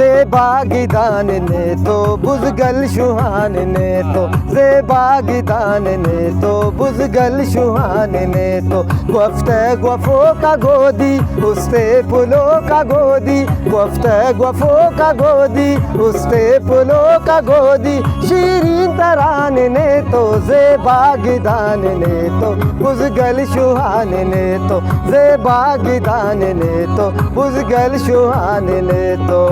zebagidan ne to buzgal shuhan ne to zebagidan ne to buzgal shuhan ne to gofte gofo ka godi uste pulo ka godi gofte gofo ka godi uste pulo ka godi shirin taran ne to zebagidan ne to buzgal shuhan ne to zebagidan ne to buzgal shuhan ne to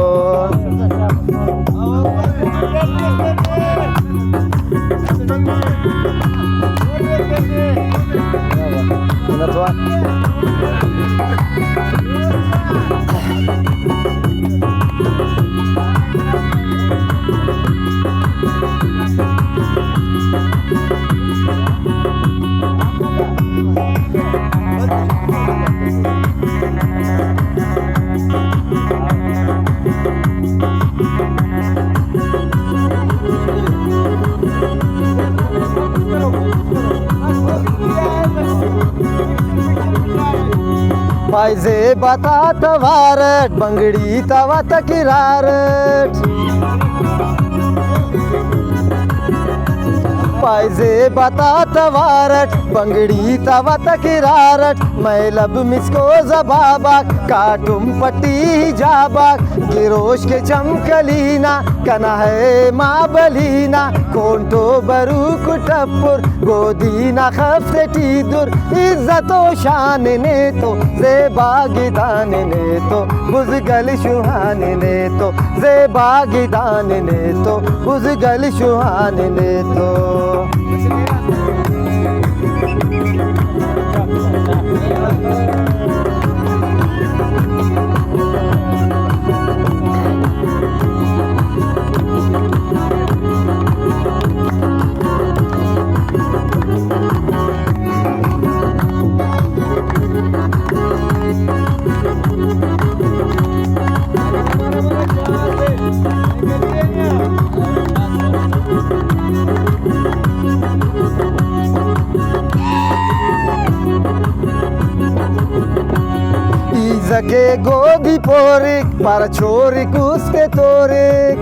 पायजे बता तवारट बंगड़ी तवा तकिरारट पायजे बता तवारट बंगड़ी तवा तकिरारट मैं लब मिसको जबाबाक काटुम पट्टी जाबाक गिरोश के चमकलीना कना है माँ बलीना कोंटो बरू कुटपुर गोदीना खफ्ते टीदुर इज्जतो शान ने तो zebagidan ne to buzgal shuhan ne to zebagidan ne to buzgal shuhan ne to Izake godi porik para chorik uske torik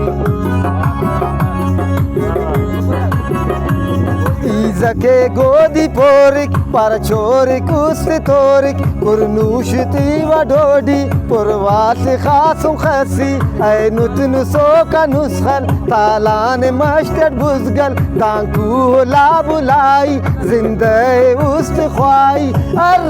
Izake godi porik para chorik uske torik kurnushti vadodi purvat khasum khasi ay nutnu so ka nuskhal talan mashtad buzgal danku la bulai zindae ust khwai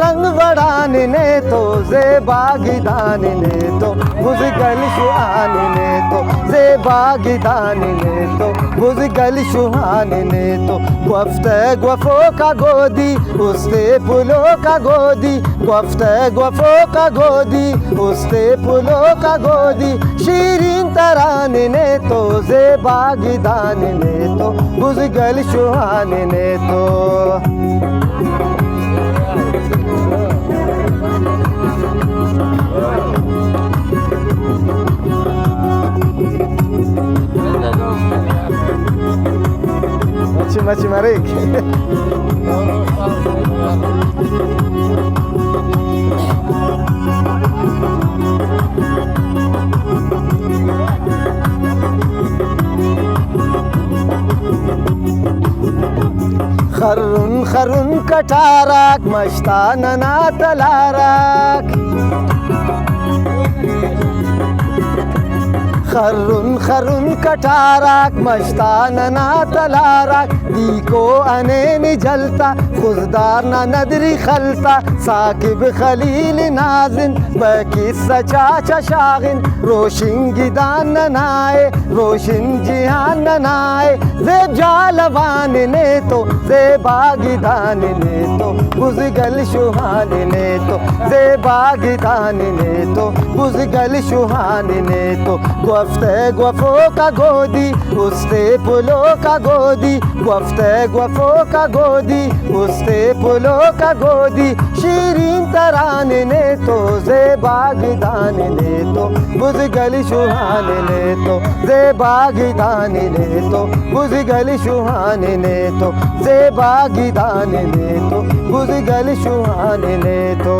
rang badane ne to zebagidan ne to buzgal shuhan ne to zebagidan ne to buzgal shuhan ne to gofte gofo ka godi uste pulo ka godi gofte gofo ka godi uste pulo ka godi shirin taran ne to zebagidan ne to buzgal shuhan ne to machi marik kharun kharun katarak mashtana na talarak kharun kharun katarak mashtana na talarak diko ane ni jalta Khuzdar ना नदरी खलता साकिब खलील नाजिन बकिस्सा चाचा Shagin रोशिन गिदान नाए रोशिन जिहान नाए जेब जालवान ने तो जेबागिदान ने तो बुज़गल शुहान ने तो जेबागिदान ने तो बुज़गल शुहान ने तो गफ्ते गफो का गोदी उस्ते पुलो का गोदी गफ्ते गफो का गोदी उस्ते पुलो का गोदी शीरीन तरान ने तो जेबागिदान ने तो बुज़गल शुहान ने तो जेबागिदान ने तो बुज़गल शुहान ने तो जेबागिदान ने तो बुज़गल शुहान ने तो